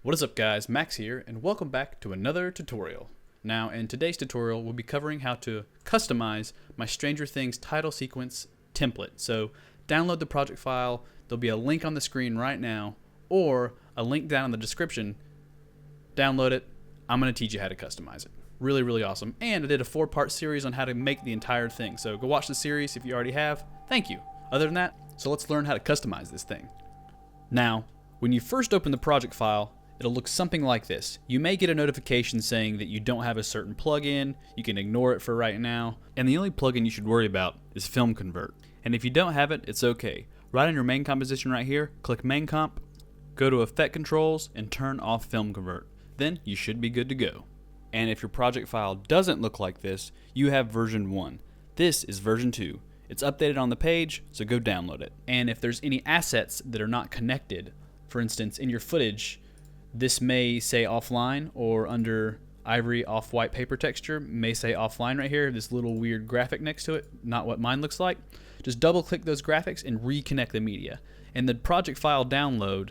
What is up guys, Max here, and welcome back to another tutorial. Now in today's tutorial we'll be covering how to customize my Stranger Things title sequence template. So download the project file, there'll be a link on the screen right now, or a link down in the description. Download it, I'm going to teach you how to customize it. Really awesome. And I did a 4-part series on how to make the entire thing, so go watch the series if you already have. Thank you. Other than that, so let's learn how to customize this thing. Now, when you first open the project file, it'll look something like this. You may get a notification saying that you don't have a certain plugin. You can ignore it for right now. And the only plugin you should worry about is Film Convert. And if you don't have it, it's okay. Right on your main composition right here, click Main Comp, go to Effect Controls, and turn off Film Convert. Then you should be good to go. And if your project file doesn't look like this, you have version 1. This is version 2. It's updated on the page, so go download it. And if there's any assets that are not connected, for instance, in your footage, this may say offline, or under ivory off-white paper texture may say offline right here, this little weird graphic next to it, not what mine looks like. Just double click those graphics and reconnect the media. And the project file download,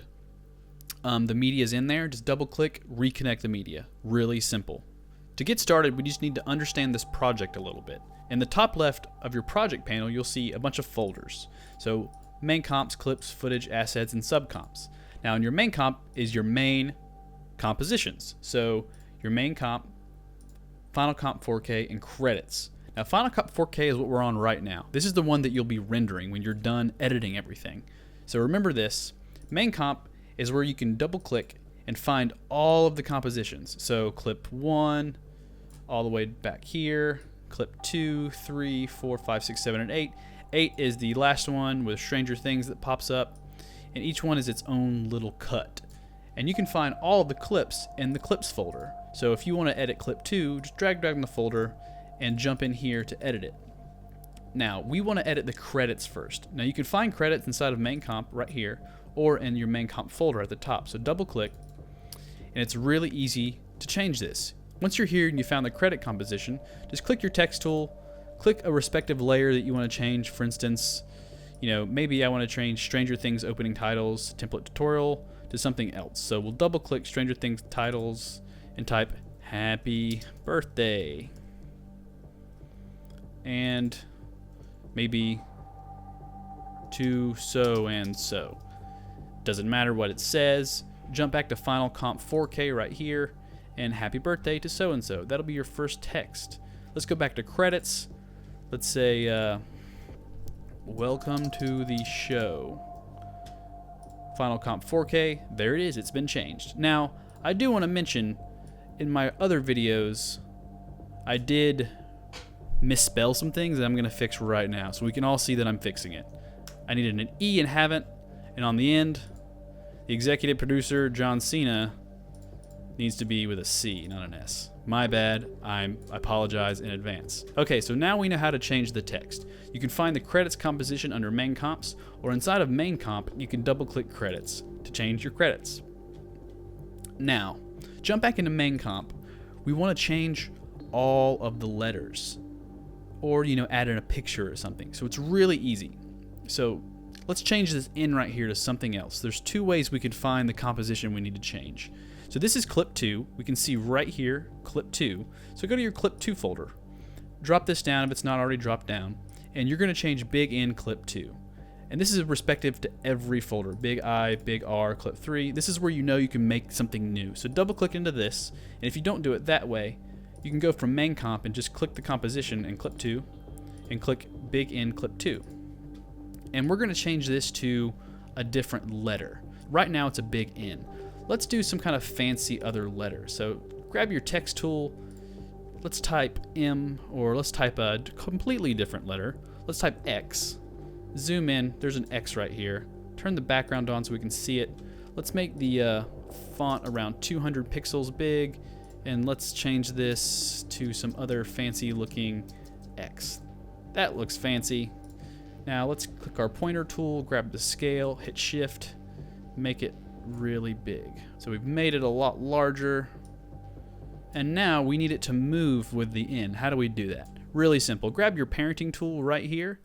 the media is in there, just double click, reconnect the media. Really simple. To get started, we just need to understand this project a little bit. In the top left of your project panel, you'll see a bunch of folders. So main comps, clips, footage, assets, and subcomps. Now in your main comp is your main compositions. So your main comp, Final Comp 4K, and credits. Now Final Comp 4K is what we're on right now. This is the one that you'll be rendering when you're done editing everything. So remember this, main comp is where you can double click and find all of the compositions. So clip 1, all the way back here, clip 2, 3, 4, 5, 6, 7, and 8. 8 is the last one with Stranger Things that pops up. And each one is its own little cut. And you can find all of the clips in the clips folder. So if you want to edit clip 2, just drag in the folder and jump in here to edit it. Now we want to edit the credits first. Now you can find credits inside of main comp right here, or in your main comp folder at the top. So double click, and it's really easy to change this. Once you're here and you found the credit composition, just click your text tool, click a respective layer that you want to change. For instance, maybe I want to change Stranger Things opening titles template tutorial to something else. So we'll double click Stranger Things titles and type happy birthday. And maybe to so and so. Doesn't matter what it says. Jump back to Final Comp 4K right here and happy birthday to so and so. That'll be your first text. Let's go back to credits. Let's say welcome to the show. Final Comp 4K, there it is, it's been changed. Now, I do want to mention, in my other videos, I did misspell some things that I'm going to fix right now, so we can all see that I'm fixing it. I needed an E and haven't, and on the end, the executive producer, John Cena, needs to be with a C, not an S. My bad, I apologize in advance. Okay, so now we know how to change the text. You can find the credits composition under main comps, or inside of main comp, you can double click credits to change your credits. Now, jump back into main comp. We want to change all of the letters, or add in a picture or something. So it's really easy. So let's change this in right here to something else. There's 2 ways we could find the composition we need to change. So this is clip 2. We can see right here, clip 2. So go to your clip 2 folder. Drop this down if it's not already dropped down. And you're going to change big N clip 2. And this is respective to every folder. Big I, big R, clip 3. This is where you can make something new. So double click into this. And if you don't do it that way, you can go from main comp and just click the composition in clip 2 and click big N clip 2. And we're going to change this to a different letter. Right now it's a big N. Let's do some kind of fancy other letter. So grab your text tool. Let's type M, or let's type a completely different letter. Let's type X. Zoom in. There's an X right here. Turn the background on so we can see it. Let's make the font around 200 pixels big, and let's change this to some other fancy looking X. That looks fancy. Now let's click our pointer tool, grab the scale, hit shift, make it really big. So we've made it a lot larger, and now we need it to move with the N. How do we do that? Really simple. Grab your parenting tool right here,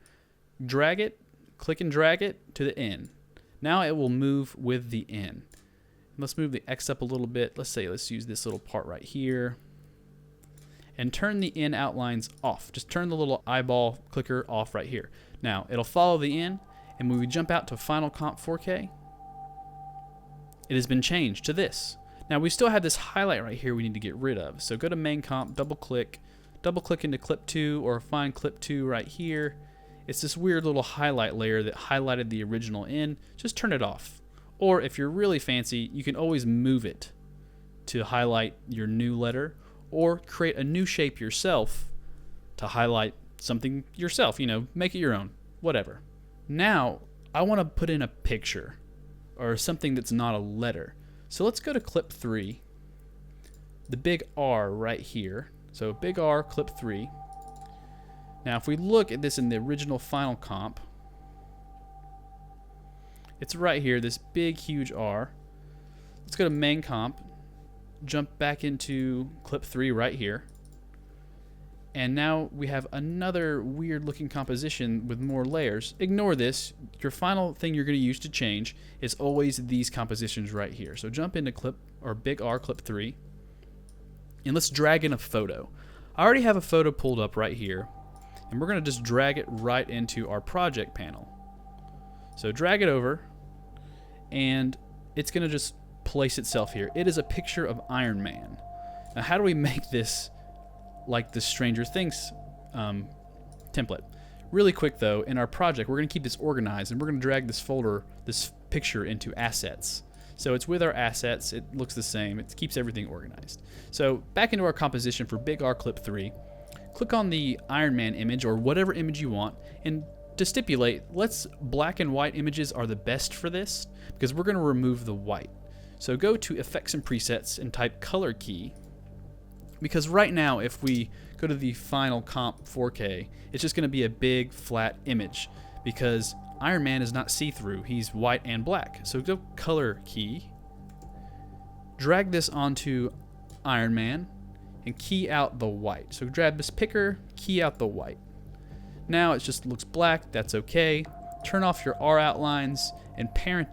drag it, click and drag it to the N. Now it will move with the N. Let's move the X up a little bit. Let's use this little part right here. And turn the in outlines off. Just turn the little eyeball clicker off right here. Now, it'll follow the in, and when we jump out to Final Comp 4K, it has been changed to this. Now, we still have this highlight right here we need to get rid of. So go to Main Comp, double click into Clip 2, or find Clip 2 right here. It's this weird little highlight layer that highlighted the original in. Just turn it off. Or if you're really fancy, you can always move it to highlight your new letter, or create a new shape yourself to highlight something yourself. You know, make it your own, whatever. Now, I want to put in a picture or something that's not a letter. So let's go to Clip 3, the big R right here. So big R, Clip 3. Now, if we look at this in the original Final Comp, it's right here, this big, huge R. Let's go to Main Comp, jump back into Clip 3 right here. And now we have another weird looking composition with more layers. Ignore this. Your final thing you're going to use to change is always these compositions right here. So jump into Clip, or big R, Clip 3. And let's drag in a photo. I already have a photo pulled up right here. And we're going to just drag it right into our project panel. So drag it over, and it's going to just place itself here. It is a picture of Iron Man. Now, how do we make this like the Stranger Things template? Really quick though, in our project, we're going to keep this organized, and we're going to drag this folder, this picture, into assets. So it's with our assets. It looks the same. It keeps everything organized. So back into our composition for big R, Clip 3. Click on the Iron Man image, or whatever image you want, and to stipulate, black and white images are the best for this, because we're going to remove the white. So go to Effects and Presets and type Color Key, because right now if we go to the Final Comp 4K, it's just going to be a big flat image, because Iron Man is not see-through, he's white and black. So go Color Key, drag this onto Iron Man, and key out the white. So grab this picker, key out the white. Now it just looks black, that's okay. Turn off your R outlines and parent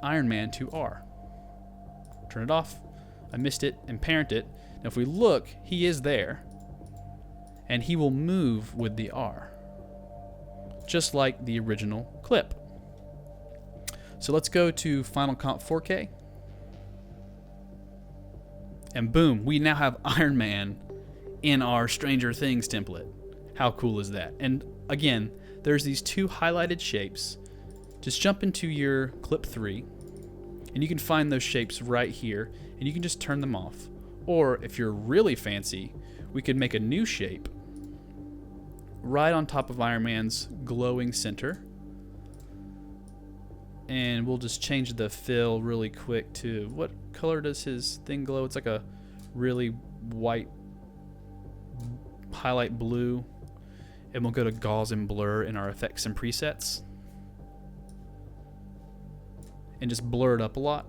Iron Man to R. Turn it off. I missed it, and parent it. Now if we look, he is there, and he will move with the R, just like the original clip. So let's go to Final Comp 4K. And boom, we now have Iron Man in our Stranger Things template. How cool is that? And again, there's these two highlighted shapes. Just jump into your Clip 3, and you can find those shapes right here, and you can just turn them off. Or if you're really fancy, we could make a new shape right on top of Iron Man's glowing center. And we'll just change the fill really quick to, what color does his thing glow? It's like a really white highlight blue. And we'll go to Gauze and Blur in our Effects and Presets, and just blur it up a lot.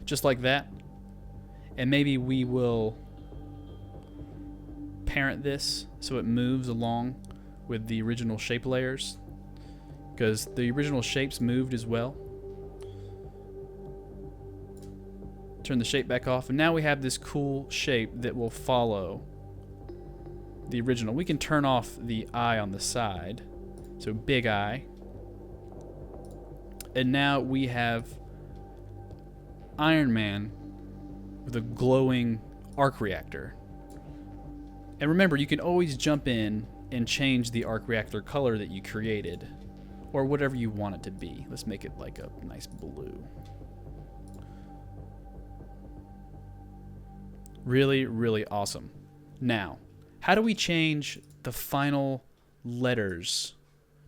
Just like that. And maybe we will parent this so it moves along with the original shape layers, because the original shapes moved as well. Turn the shape back off, and now we have this cool shape that will follow the original. We can turn off the eye on the side, so big eye. And now we have Iron Man with a glowing arc reactor. And remember, you can always jump in and change the arc reactor color that you created, or whatever you want it to be. Let's make it like a nice blue. Really, really awesome. Now, how do we change the final letters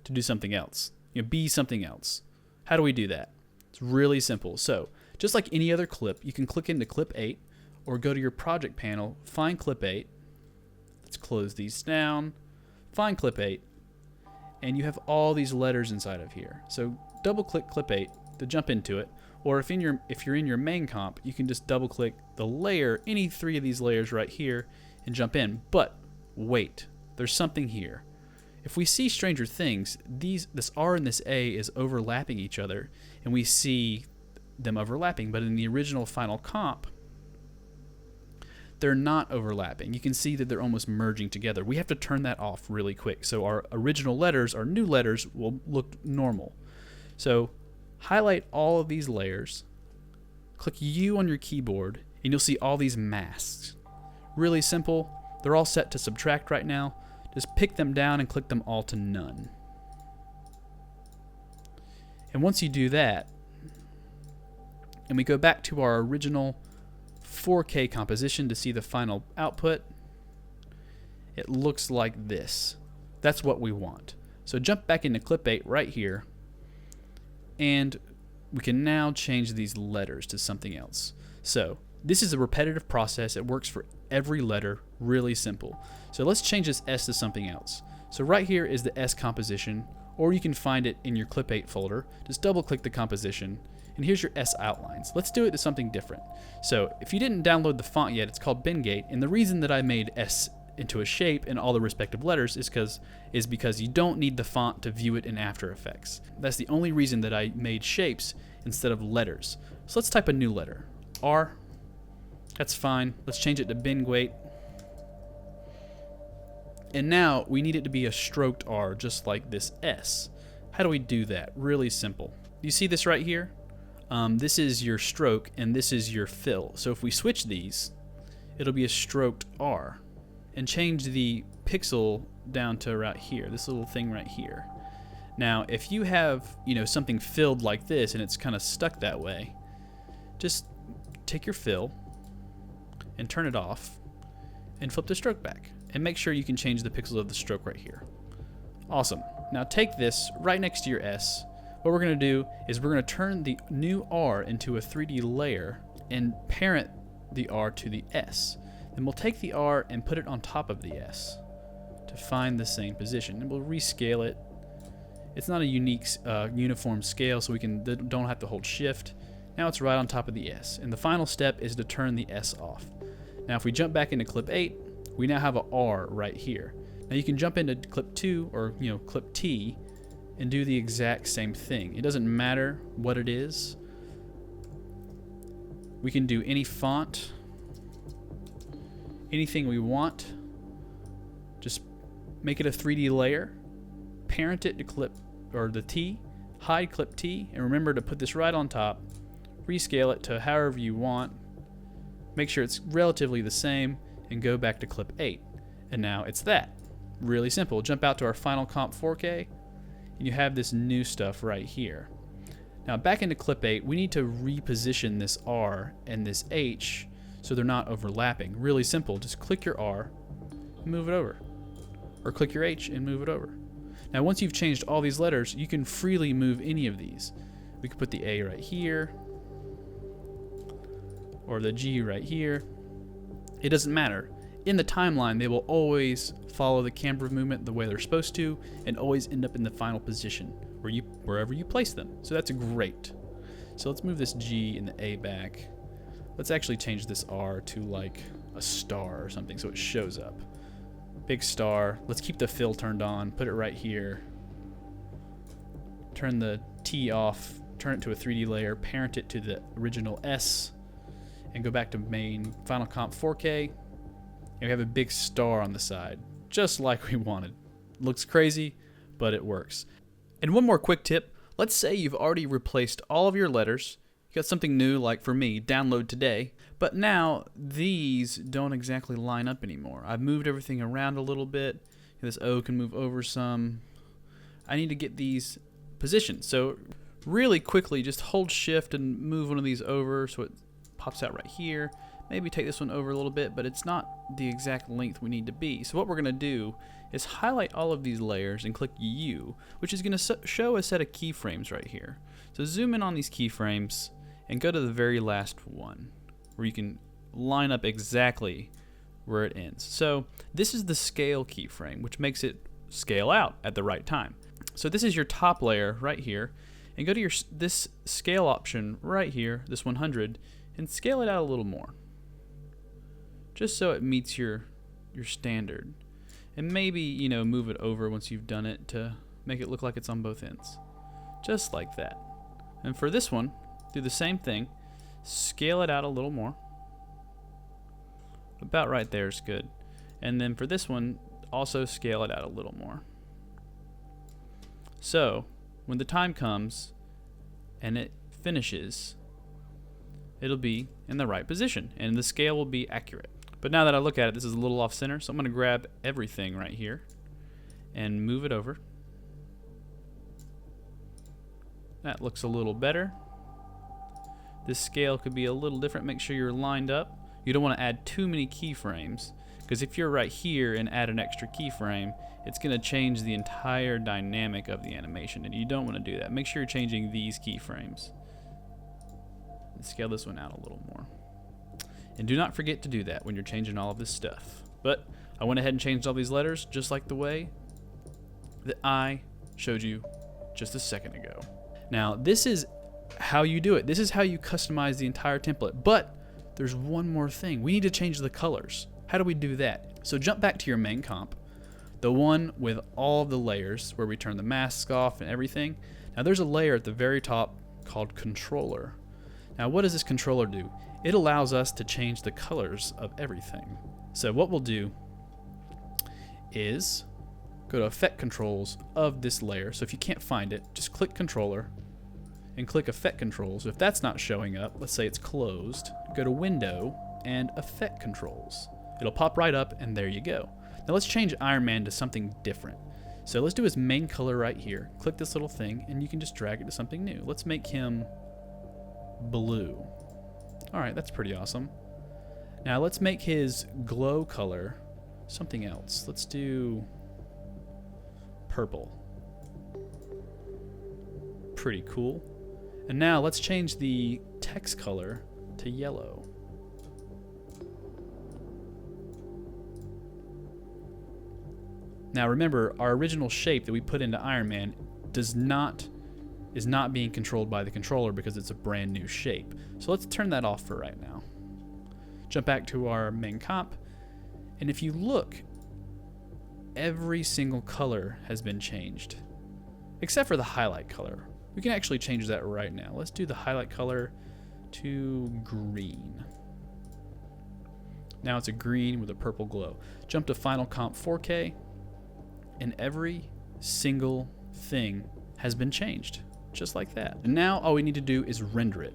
to do something else? Be something else. How do we do that? It's really simple. So, just like any other clip, you can click into Clip 8, or go to your project panel, find Clip 8. Let's close these down. Find Clip 8, and you have all these letters inside of here. So double click Clip 8 to jump into it, or if you're in your main comp, you can just double click the layer, any three of these layers right here, and jump in. But wait, there's something here. if we see Stranger Things, this R and this A is overlapping each other, and we see them overlapping, but in the original final comp, they're not overlapping. You can see that they're almost merging together. We have to turn that off really quick, so our original letters, our new letters, will look normal. So highlight all of these layers, click U on your keyboard, and you'll see all these masks. Really simple. They're all set to subtract right now. Just pick them down and click them all to none. And once you do that, and we go back to our original 4K composition to see the final output, it looks like this. That's what we want. So jump back into Clip 8 right here, and we can now change these letters to something else. So this is a repetitive process. It works for every letter, really simple. So let's change this S to something else. So right here is the S composition, or you can find it in your Clip 8 folder. Just double click the composition, and here's your S outlines. Let's do it to something different. So if you didn't download the font yet, it's called Bengate, and the reason that I made S into a shape in all the respective letters is because you don't need the font to view it in After Effects. That's the only reason that I made shapes instead of letters. So let's type a new letter. R. That's fine. Let's change it to Bengate. And now we need it to be a stroked R, just like this S. How do we do that? Really simple. You see this right here? This is your stroke and this is your fill. So if we switch these, it'll be a stroked R. And change the pixel down to right here, this little thing right here. Now, if you have, something filled like this and it's kind of stuck that way, just take your fill and turn it off and flip the stroke back. And make sure you can change the pixels of the stroke right here. Awesome. Now take this right next to your S. What we're going to do is we're going to turn the new R into a 3D layer and parent the R to the S. Then we'll take the R and put it on top of the S to find the same position. And we'll rescale it. It's not a unique uniform scale, so we don't have to hold shift. Now it's right on top of the S. And the final step is to turn the S off. Now if we jump back into Clip 8, we now have a R right here. Now you can jump into Clip 2 or Clip T and do the exact same thing. It doesn't matter what it is. We can do any font, anything we want. Just make it a 3D layer, parent it to Clip or the T, hide Clip T, and remember to put this right on top. Rescale it to however you want. Make sure it's relatively the same and go back to Clip 8. And now it's that. Really simple. Jump out to our final comp 4K and you have this new stuff right here. Now back into Clip 8, we need to reposition this R and this H so they're not overlapping. Really simple. Just click your R and move it over. Or click your H and move it over. Now once you've changed all these letters, you can freely move any of these. We could put the A right here or the G right here. It doesn't matter. In the timeline, they will always follow the camera movement the way they're supposed to and always end up in the final position wherever you place them. So that's great. So let's move this G and the A back. Let's actually change this R to like a star or something so it shows up. Big star. Let's keep the fill turned on. Put it right here. Turn the T off. Turn it to a 3D layer. Parent it to the original S. And go back to main Final Comp 4K. And we have a big star on the side, just like we wanted. Looks crazy, but it works. And one more quick tip. Let's say you've already replaced all of your letters. You got something new, like for me, download today. But now these don't exactly line up anymore. I've moved everything around a little bit. This O can move over some. I need to get these positioned. So really quickly, just hold shift and move one of these over so it pops out right here. Maybe take this one over a little bit, but it's not the exact length we need to be. So what we're going to do is highlight all of these layers and click U, which is going to show a set of keyframes right here. So zoom in on these keyframes and go to the very last one where you can line up exactly where it ends. So this is the scale keyframe, which makes it scale out at the right time. So this is your top layer right here, and go to this scale option right here, this 100, and scale it out a little more, just so it meets your standard. and maybe, you know, move it over once you've done it to make it look like it's on both ends. Just like that. And for this one, do the same thing. Scale it out a little more. About right there is good. And then for this one, also scale it out a little more. So, when the time comes and it finishes, it'll be in the right position and the scale will be accurate. But now that I look at it, this is a little off center, so I'm going to grab everything right here and move it over. That looks a little better. This scale could be a little different. Make sure you're lined up. You don't want to add too many keyframes, because if you're right here and add an extra keyframe, it's going to change the entire dynamic of the animation, and you don't want to do that. Make sure you're changing these keyframes. Let's scale this one out a little more. And do not forget to do that when you're changing all of this stuff. But I went ahead and changed all these letters just like the way that I showed you just a second ago. Now, this is how you do it. This is how you customize the entire template. But there's one more thing. We need to change the colors. How do we do that? So jump back to your main comp, the one with all of the layers where we turn the masks off and everything. Now there's a layer at the very top called controller. Now what does this controller do? It allows us to change the colors of everything. So what we'll do is go to effect controls of this layer. So if you can't find it, just click controller and click effect controls. If that's not showing up, let's say it's closed, go to window and effect controls. It'll pop right up and there you go. Now let's change Iron Man to something different. So let's do his main color right here. Click this little thing and you can just drag it to something new. Let's make him blue. Alright, that's pretty awesome. Now let's make his glow color something else. Let's do purple. Pretty cool. And now let's change the text color to yellow. Now remember, our original shape that we put into Iron Man is not being controlled by the controller because it's a brand new shape. So let's turn that off for right now. Jump back to our main comp, and if you look, every single color has been changed, except for the highlight color. We can actually change that right now. Let's do the highlight color to green. Now it's a green with a purple glow. Jump to Final Comp 4K, and every single thing has been changed, just like that. And now all we need to do is render it.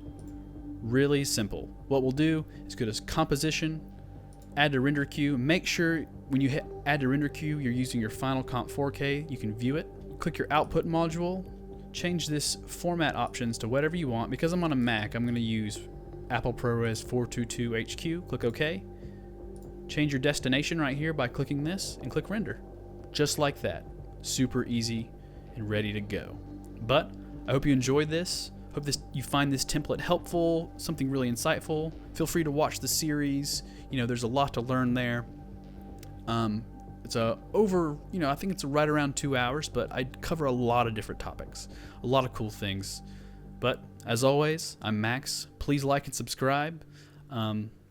Really simple. What we'll do is go to composition, add to render queue. Make sure when you hit add to render queue, you're using your Final Comp 4K. You can view it. Click your output module, change this format options to whatever you want. Because I'm on a Mac, I'm going to use Apple ProRes 422 HQ. Click OK. Change your destination right here by clicking this and click render. Just like that. Super easy and ready to go. But I hope you enjoyed this. Hope you find this template helpful, something really insightful. Feel free to watch the series. You know, there's a lot to learn there. It's I think it's right around 2 hours, but I cover a lot of different topics, a lot of cool things. But as always, I'm Max. Please like and subscribe.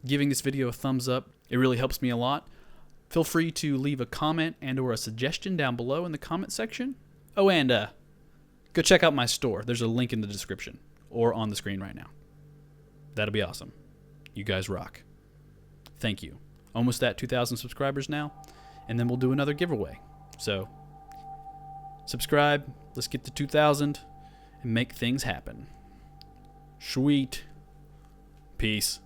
Giving this video a thumbs up, it really helps me a lot. Feel free to leave a comment and/or a suggestion down below in the comment section. Oh, and go check out my store. There's a link in the description or on the screen right now. That'll be awesome. You guys rock. Thank you. Almost at 2,000 subscribers now, and then we'll do another giveaway. So, subscribe. Let's get to 2,000 and make things happen. Sweet. Peace.